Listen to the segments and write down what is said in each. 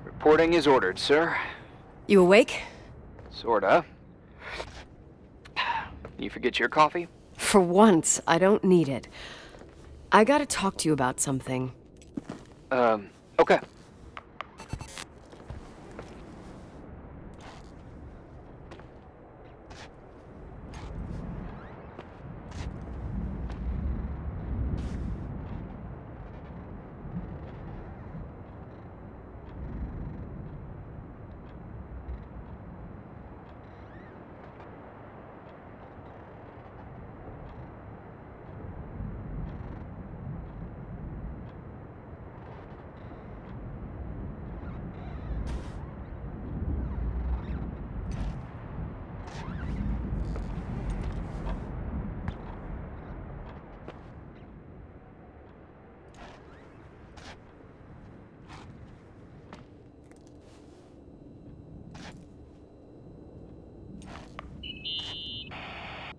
Reporting is ordered, sir. You awake? Sorta. You forget your coffee? For once, I don't need it. I gotta talk to you about something. Okay.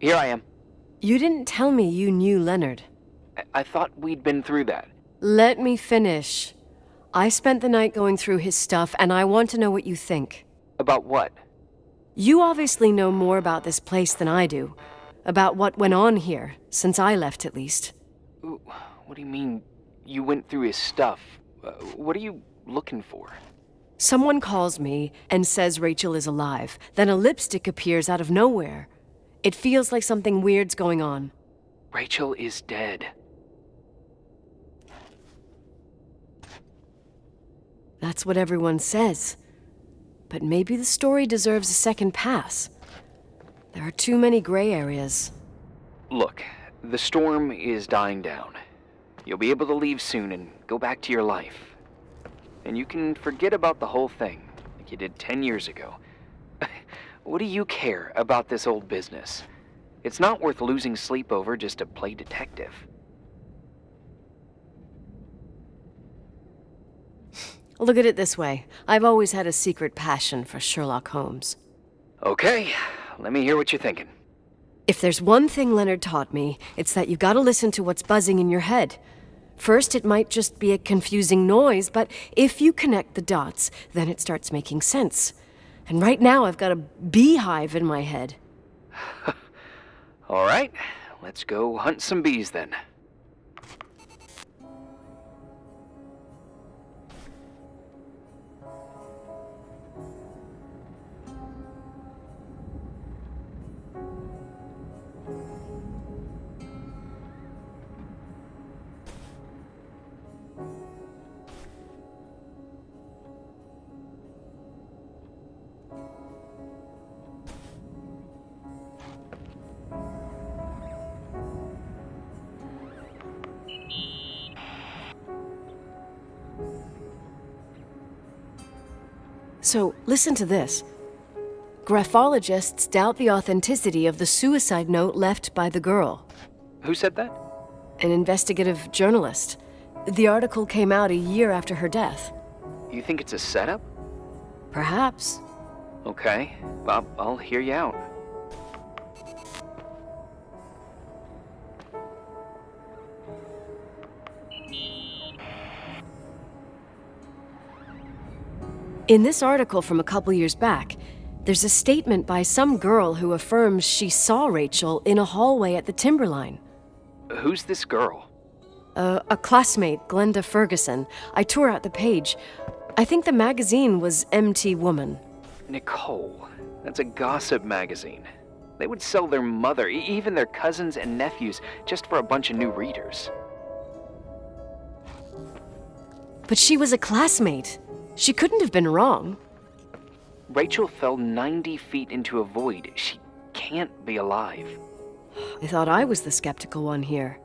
Here I am. You didn't tell me you knew Leonard. I thought we'd been through that. Let me finish. I spent the night going through his stuff, and I want to know what you think. About what? You obviously know more about this place than I do. About what went on here, since I left at least. What do you mean, you went through his stuff? What are you looking for? Someone calls me and says Rachel is alive. Then a lipstick appears out of nowhere. It feels like something weird's going on. Rachel is dead. That's what everyone says. But maybe the story deserves a second pass. There are too many gray areas. Look, the storm is dying down. You'll be able to leave soon and go back to your life. And you can forget about the whole thing, like you did 10 years ago. What do you care about this old business? It's not worth losing sleep over just to play detective. Look at it this way. I've always had a secret passion for Sherlock Holmes. Okay, let me hear what you're thinking. If there's one thing Leonard taught me, it's that you gotta listen to what's buzzing in your head. First, it might just be a confusing noise, but if you connect the dots, then it starts making sense. And right now, I've got a beehive in my head. All right, let's go hunt some bees then. So, listen to this. Graphologists doubt the authenticity of the suicide note left by the girl. Who said that? An investigative journalist. The article came out a year after her death. You think it's a setup? Perhaps. Okay, I'll hear you out. In this article from a couple years back, there's a statement by some girl who affirms she saw Rachel in a hallway at the Timberline. Who's this girl? A classmate, Glenda Ferguson. I tore out the page. I think the magazine was MT Woman. Nicole, that's a gossip magazine. They would sell their mother, even their cousins and nephews, just for a bunch of new readers. But she was a classmate. She couldn't have been wrong. Rachel fell 90 feet into a void. She can't be alive. I thought I was the skeptical one here.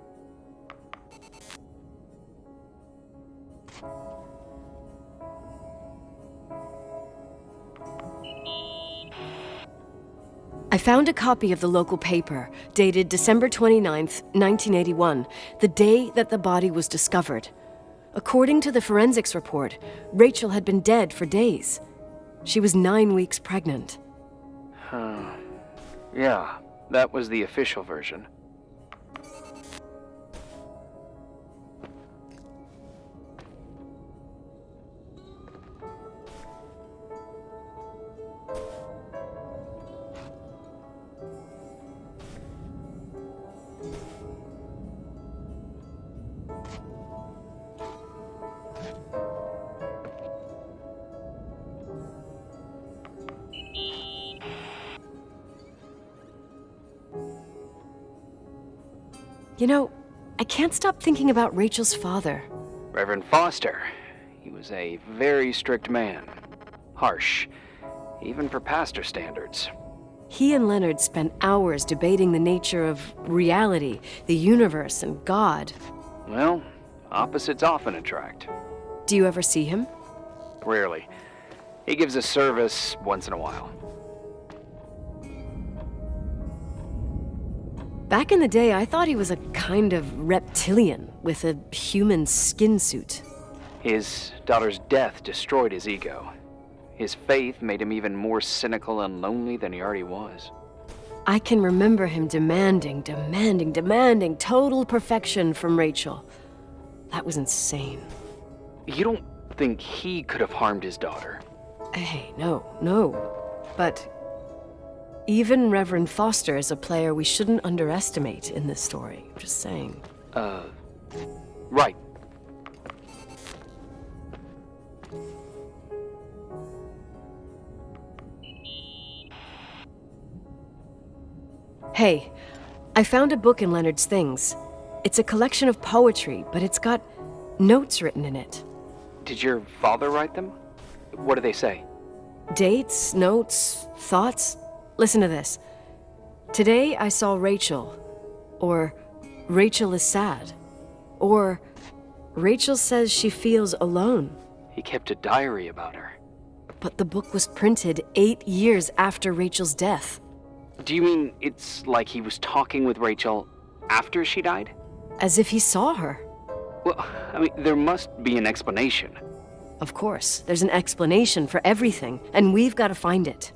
I found a copy of the local paper, dated December 29th, 1981, the day that the body was discovered. According to the forensics report, Rachel had been dead for days. She was 9 weeks pregnant. Yeah, that was the official version. You know, I can't stop thinking about Rachel's father. Reverend Foster. He was a very strict man. Harsh, even for pastor standards. He and Leonard spent hours debating the nature of reality, the universe, and God. Well, opposites often attract. Do you ever see him? Rarely. He gives a service once in a while. Back in the day, I thought he was a kind of reptilian with a human skin suit. His daughter's death destroyed his ego. His faith made him even more cynical and lonely than he already was. I can remember him demanding total perfection from Rachel. That was insane. You don't think he could have harmed his daughter? Hey, no. But even Reverend Foster is a player we shouldn't underestimate in this story. I'm just saying. Right. Hey, I found a book in Leonard's things. It's a collection of poetry, but it's got notes written in it. Did your father write them? What do they say? Dates, notes, thoughts. Listen to this. Today I saw Rachel. Or Rachel is sad. Or Rachel says she feels alone. He kept a diary about her. But the book was printed 8 years after Rachel's death. Do you mean it's like he was talking with Rachel after she died? As if he saw her. Well, I mean, there must be an explanation. Of course, there's an explanation for everything, and we've got to find it.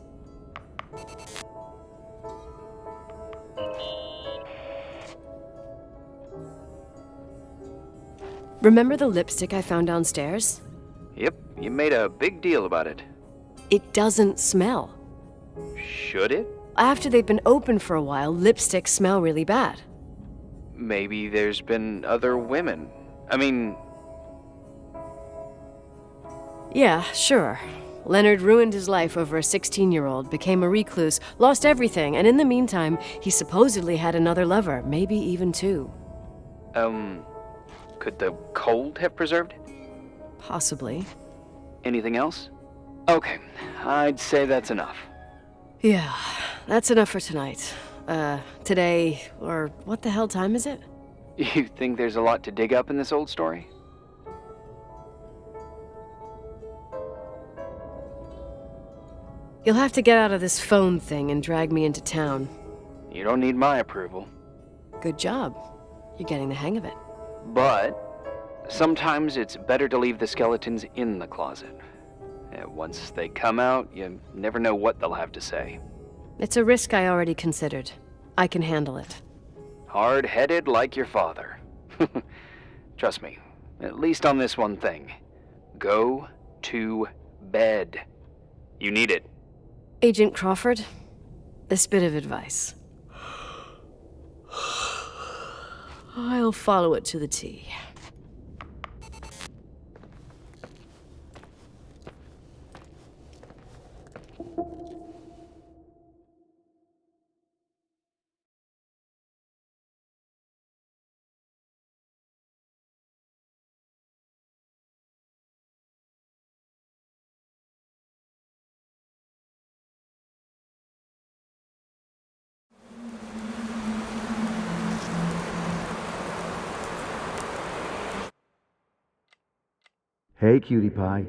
Remember the lipstick I found downstairs? Yep, you made a big deal about it. It doesn't smell. Should it? After they've been open for a while, lipsticks smell really bad. Maybe there's been other women. I mean... Yeah, sure. Leonard ruined his life over a 16-year-old, became a recluse, lost everything, and in the meantime, he supposedly had another lover, maybe even two. Could the cold have preserved it? Possibly. Anything else? Okay, I'd say that's enough. Yeah, that's enough for tonight. Today, or what the hell time is it? You think there's a lot to dig up in this old story? You'll have to get out of this phone thing and drag me into town. You don't need my approval. Good job. You're getting the hang of it. But sometimes it's better to leave the skeletons in the closet. Once they come out, you never know what they'll have to say. It's a risk I already considered. I can handle it. Hard-headed like your father. Trust me, at least on this one thing. Go to bed. You need it. Agent Crawford, this bit of advice. I'll follow it to the T. Hey, cutie pie.